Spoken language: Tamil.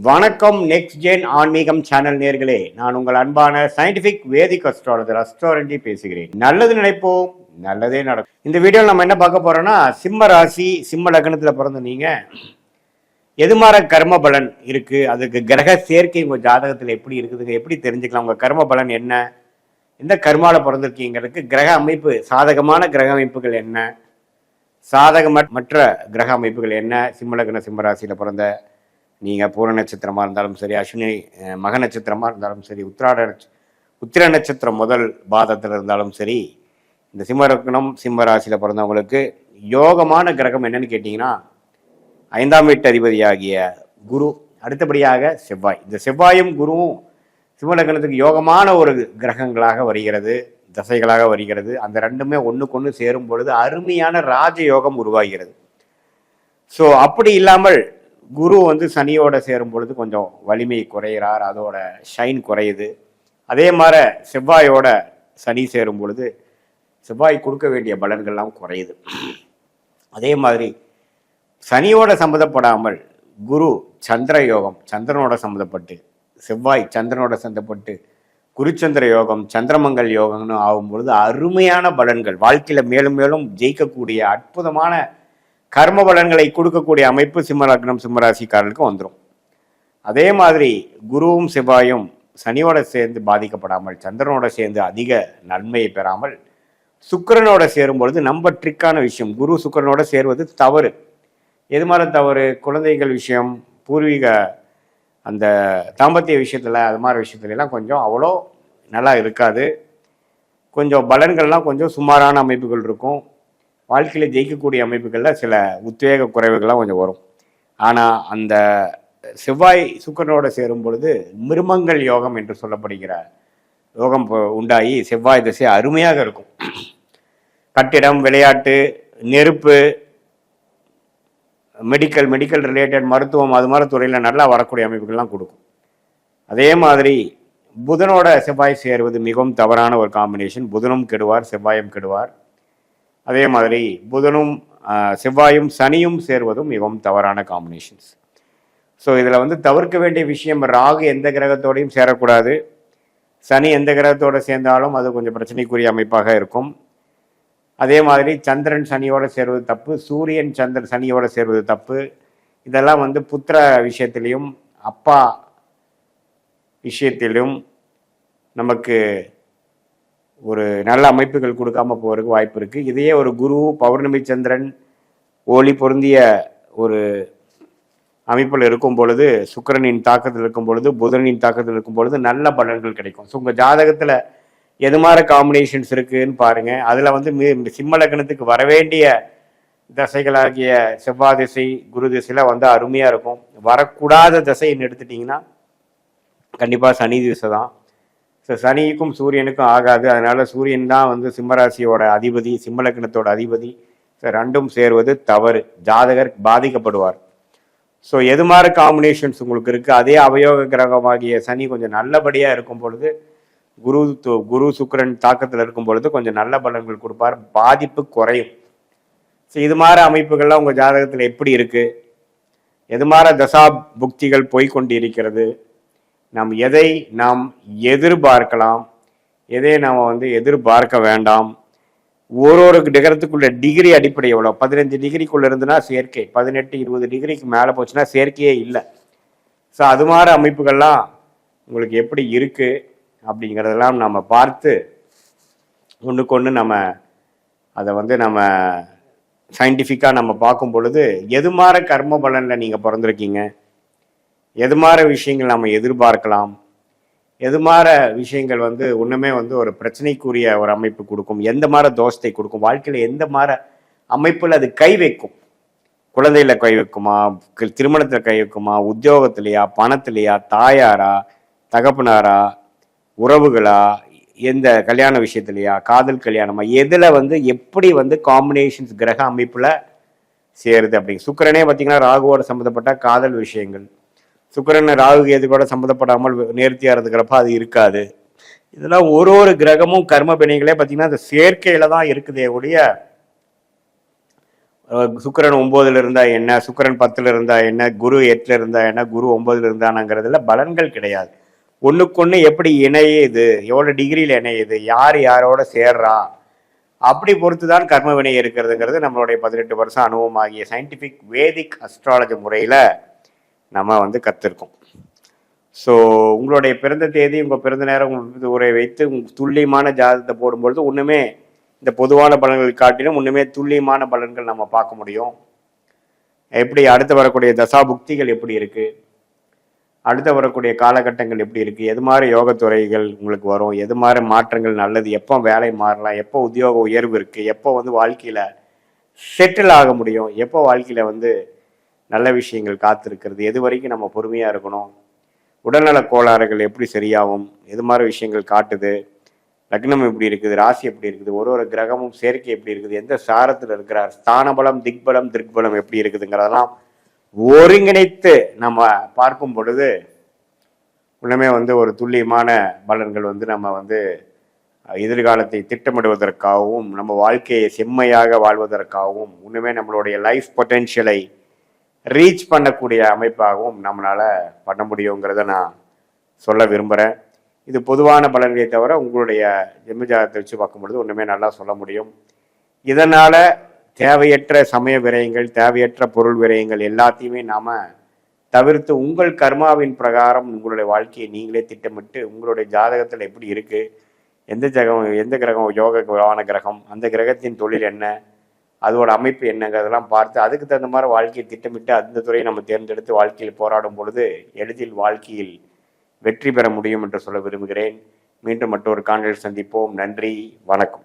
வணக்கம். நெக்ஸ்ட் ஜென் ஆன்மீகம் சேனல் நேர்களே, நான் உங்கள் அன்பான சயின்டிபிக் வேதிக் அஸ்ட்ராலஜர் அஸ்ட்ரோரண்டி பேசுகிறேன். நல்லது நினைப்போம், நல்லதே நடக்கும். இந்த வீடியோவில் நம்ம என்ன பார்க்க போறோம்னா, சிம்ம ராசி சிம்ம லக்னத்துல பிறந்த நீங்க எதுமாற கர்ம பலன் இருக்கு, அதுக்கு கிரக சேர்க்கை உங்க ஜாதகத்துல எப்படி இருக்குதுங்க, எப்படி தெரிஞ்சுக்கலாம், உங்க கர்ம பலன் என்ன, எந்த கர்மால பிறந்திருக்கீங்களுக்கு கிரக அமைப்பு, சாதகமான கிரக அமைப்புகள் என்ன, சாதகமற்ற கிரக அமைப்புகள் என்ன, சிம்ம லக்ன சிம்ம ராசியில பிறந்த நீங்கள் பூர நட்சத்திரமாக இருந்தாலும் சரி, அஸ்வினி மக நட்சத்திரமாக இருந்தாலும் சரி, உத்திர நட்சத்திரம் முதல் பாதத்தில் இருந்தாலும் சரி, இந்த சிம்ம லக்னம் சிம்ம ராசியில் பிறந்தவங்களுக்கு யோகமான கிரகம் என்னன்னு கேட்டிங்கன்னா 5ஆம் வீட்டு அதிபதியாகிய குரு, அடுத்தபடியாக செவ்வாய். இந்த செவ்வாயும் குருவும் சிம்ம லக்னத்துக்கு யோகமான ஒரு கிரகங்களாக வருகிறது, தசைகளாக வருகிறது. அந்த ரெண்டுமே ஒன்றுக்கு ஒன்று சேரும் பொழுது அருமையான ராஜயோகம் உருவாகிறது. ஸோ அப்படி இல்லாமல் குரு சனியோட சேரும் பொழுது கொஞ்சம் வலிமை குறைகிறார், அதோட ஷைன் குறையுது. அதே மாதிரி செவ்வாயோட சனி சேரும் பொழுது செவ்வாய் கொடுக்க வேண்டிய பலன்கள்லாம் குறையுது. அதே மாதிரி சனியோட சம்மந்தப்படாமல் குரு சந்திர யோகம், சந்திரனோட சம்மந்தப்பட்டு, செவ்வாய் சந்திரனோட சம்மந்தப்பட்டு குருச்சந்திர யோகம், சந்திரமங்கல் யோகம்னு ஆகும் பொழுது அருமையான பலன்கள், வாழ்க்கையில மேலும் மேலும் ஜெயிக்கக்கூடிய அற்புதமான கர்ம பலன்களை கொடுக்கக்கூடிய அமைப்பு சிம்ம லக்னம் சிம்மராசிக்காரர்களுக்கு வந்துடும். அதே மாதிரி குருவும் செவ்வாயும் சனியோட சேர்ந்து பாதிக்கப்படாமல், சந்திரனோட சேர்ந்து அதிக நன்மையை பெறாமல் சுக்கிரனோட சேரும் பொழுது நம்ம ட்ரிக்கான விஷயம், குரு சுக்கிரனோட சேருவது தவறு. எது மாதிரி தவறு? குழந்தைகள் விஷயம், பூர்வீக அந்த தாம்பத்திய விஷயத்தில், அது மாதிரி விஷயத்துலலாம் கொஞ்சம் அவ்வளோ நல்லா இருக்காது. கொஞ்சம் பலன்கள்லாம் கொஞ்சம் சுமாரான அமைப்புகள் இருக்கும். வாழ்க்கையில் ஜெயிக்கக்கூடிய அமைப்புகளில் சில உத்வேக குறைவுகள்லாம் கொஞ்சம் வரும். ஆனால் அந்த செவ்வாய் சுக்கிரனோட சேரும் பொழுது மிருமங்கள் யோகம் என்று சொல்லப்படுகிற யோகம் உண்டாகி செவ்வாய் திசை அருமையாக இருக்கும். கட்டிடம், விளையாட்டு, நெருப்பு, மெடிக்கல் ரிலேட்டட், மருத்துவம், அது மாதிரி துறையில் நல்லா வரக்கூடிய அமைப்புகள்லாம் கொடுக்கும். அதே மாதிரி புதனோட செவ்வாய் சேருவது மிகவும் தவறான ஒரு காம்பினேஷன். புதனும் கெடுவார், செவ்வாயும் கெடுவார். அதே மாதிரி புதனும் செவ்வாயும் சனியும் சேர்வதும் மிகவும் தவறான காம்பினேஷன்ஸ். ஸோ இதில் தவிர்க்க வேண்டிய விஷயம், ராகு எந்த கிரகத்தோடையும் சேரக்கூடாது. சனி எந்த கிரகத்தோடு சேர்ந்தாலும் அது கொஞ்சம் பிரச்சனைக்குரிய அமைப்பாக இருக்கும். அதே மாதிரி சந்திரன் சனியோடு சேர்வது தப்பு, சூரியன் சனியோடு சேர்வது தப்பு. இதெல்லாம் புத்திர விஷயத்திலையும் அப்பா விஷயத்திலும் நமக்கு ஒரு நல்ல அமைப்புகள் கொடுக்காம போகிறதுக்கு வாய்ப்பு இருக்குது. இதையே ஒரு குரு, பௌர்ணமி சந்திரன், ஒளி பொருந்திய ஒரு அமைப்பில் இருக்கும் பொழுது, சுக்கிரனின் தாக்கத்தில் இருக்கும் பொழுது, புதனின் தாக்கத்தில் இருக்கும் பொழுது நல்ல பலன்கள் கிடைக்கும். ஸோ உங்கள் ஜாதகத்தில் எது மாதிரி காம்பினேஷன்ஸ் இருக்குதுன்னு பாருங்கள். அதில் சிம்ம லக்னத்துக்கு வரவேண்டிய தசைகளாகிய செவ்வாய் திசை, குரு திசையில் அருமையாக இருக்கும். வரக்கூடாத திசைன்னு எடுத்துட்டிங்கன்னா கண்டிப்பாக சனி திசை தான். ஸோ சனிக்கும் சூரியனுக்கும் ஆகாது. அதனால சூரியன் தான் சிம்மராசியோட அதிபதி, சிம்ம லக்னத்தோட அதிபதி. ஸோ ரெண்டும் சேருவது தவறு, ஜாதகர் பாதிக்கப்படுவார். ஸோ எது மாதிரி காம்பினேஷன்ஸ் உங்களுக்கு இருக்குது, அதே அவயோக கிரகமாகிய சனி கொஞ்சம் நல்லபடியாக இருக்கும் பொழுது, குரு சுக்கிரன் தாக்கத்தில் இருக்கும் பொழுது கொஞ்சம் நல்ல பலன்கள் கொடுப்பார், பாதிப்பு குறையும். ஸோ இது மாதிரி அமைப்புகள்லாம் உங்கள் ஜாதகத்தில் எப்படி இருக்குது, எது மாதிரி தசா புக்திகள் போய்கொண்டு இருக்கிறது, எதை நாம் எதிர்பார்க்கலாம், எதை நாம் எதிர்பார்க்க வேண்டாம், ஒரு டிகிரத்துக்குள்ள டிகிரி அடிப்படை எவ்வளோ, 15 டிகிரிக்குள்ள இருந்துன்னா சேர்க்கை, 18 20 டிகிரிக்கு மேலே போச்சுன்னா சேர்க்கையே இல்லை. ஸோ அது மாதிரி அமைப்புகள்லாம் உங்களுக்கு எப்படி இருக்குது அப்படிங்கிறதெல்லாம் நம்ம பார்த்து ஒன்றுக்கு ஒன்று நம்ம அதை நம்ம சயின்டிஃபிக்காக நம்ம பார்க்கும் பொழுது எது மாதிரி கர்ம பலனில் நீங்கள் பிறந்திருக்கீங்க, எது மாதிரி விஷயங்கள் நம்ம எதிர்பார்க்கலாம், எது மாதிரி விஷயங்கள் ஒன்றுமே ஒரு பிரச்சனைக்குரிய ஒரு அமைப்பு கொடுக்கும், எந்த மாதிரி தோஷத்தை கொடுக்கும், வாழ்க்கையில் எந்த மாதிரி அமைப்பில் அது கை வைக்கும், குழந்தையில கை வைக்குமா, திருமணத்தில் கை வைக்குமா, உத்தியோகத்திலையா, பணத்திலையா, தாயாரா, தகப்பனாரா, உறவுகளா, எந்த கல்யாண விஷயத்துலையா, காதல் கல்யாணமா, எதில் எப்படி காம்பினேஷன்ஸ் கிரக அமைப்பில் சேருது அப்படிங்க. சுக்கிரனே பார்த்தீங்கன்னா ராகுவோட சம்மந்தப்பட்ட காதல் விஷயங்கள், சுக்கிரன் ராகு கேது கூட சம்மந்தப்படாமல் நேர்த்தியாக இருந்துக்கிறப்ப அது இருக்காது. இதெல்லாம் ஒரு கிரகமும் கர்ம பிணைகளே பார்த்தீங்கன்னா அந்த சேர்க்கையில தான் இருக்குதே ஒழிய சுக்கிரன் 9ல் இருந்தா என்ன, சுக்கிரன் 10ல் இருந்தா என்ன, குரு 8ல் இருந்தா என்ன, குரு 9ல் இருந்தானாங்கிறதுல பலன்கள் கிடையாது. ஒண்ணுக்கொண்ணு எப்படி இணையுது, எவ்வளவு டிகிரியில் இணையுது, யார் யாரோட சேர்றா, அப்படி பொறுத்து தான் கர்ம வினை இருக்கிறதுங்கிறது நம்மளுடைய 18 வருஷம் அனுபவம் ஆகிய சயின்டிஃபிக் வேதிக் அஸ்ட்ராலஜி முறையில் நம்ம வந்து கற்றுருக்கோம். ஸோ உங்களுடைய பிறந்த தேதி, உங்கள் பிறந்த நேரம், உங்கள் உரை வைத்து துல்லியமான ஜாதகத்தை போடும்பொழுது ஒன்றுமே இந்த பொதுவான பலன்கள் காட்டிலும் ஒன்றுமே துல்லியமான பலன்கள் நம்ம பார்க்க முடியும். எப்படி அடுத்து வரக்கூடிய தசாபுக்திகள் எப்படி இருக்குது, அடுத்து வரக்கூடிய காலகட்டங்கள் எப்படி இருக்குது, எது மாதிரி யோகத்துறைகள் உங்களுக்கு வரும், எது மாதிரி மாற்றங்கள் நல்லது, எப்போ வேலை மாறலாம், எப்போ உத்தியோக உயர்வு இருக்குது, எப்போ வந்து வாழ்க்கையில் செட்டில் ஆக முடியும், எப்போ வாழ்க்கையில் வந்து நல்ல விஷயங்கள் காத்திருக்கிறது, எது வரைக்கும் நம்ம பொறுமையாக இருக்கணும், உடல்நல கோளாறுகள் எப்படி சரியாகும், எது மாதிரி விஷயங்கள் காட்டுது, லக்னம் எப்படி இருக்குது, ராசி எப்படி இருக்குது, ஒரு ஒரு கிரகமும் சேர்க்கை எப்படி இருக்குது, எந்த சாரத்தில் இருக்கிறார், ஸ்தான பலம், திக்பலம், திருக்பலம் எப்படி இருக்குதுங்கிறதெல்லாம் ஒருங்கிணைத்து நம்ம பார்க்கும் பொழுது உண்மையே வந்து ஒரு துல்லியமான பலன்கள் வந்து நம்ம வந்து எதிர்காலத்தை திட்டமிடுவதற்காகவும் நம்ம வாழ்க்கையை செம்மையாக வாழ்வதற்காகவும் உண்மையே நம்மளுடைய லைஃப் பொட்டென்ஷியலை ரீச் பண்ணக்கூடிய அமைப்பாகவும் நம்மளால் பண்ண முடியுங்கிறத நான் சொல்ல விரும்புகிறேன். இது பொதுவான பலன்களை தவிர உங்களுடைய ஜென்மஜாதகத்தை வச்சு பார்க்கும்பொழுது ஒன்றுமே நல்லா சொல்ல முடியும். இதனால் தேவையற்ற சமய விரயங்கள், தேவையற்ற பொருள் விரயங்கள் எல்லாத்தையுமே நாம் தவிர்த்து உங்கள் கர்மாவின் பிரகாரம் உங்களுடைய வாழ்க்கையை நீங்களே திட்டமிட்டு உங்களுடைய ஜாதகத்தில் எப்படி இருக்குது, எந்த கிரகம் யோகமான கிரகம், அந்த கிரகத்தின் தொழில் என்ன, அதோட அமைப்பு என்னங்கிறதெல்லாம் பார்த்து அதுக்கு தகுந்த மாதிரி வாழ்க்கையை திட்டமிட்டு அந்த துறையை நம்ம தேர்ந்தெடுத்து வாழ்க்கையில் போராடும் பொழுது எளிதில் வாழ்க்கையில் வெற்றி பெற முடியும் என்று சொல்ல விரும்புகிறேன். மீண்டும் மற்றொரு காணொளியில் சந்திப்போம். நன்றி, வணக்கம்.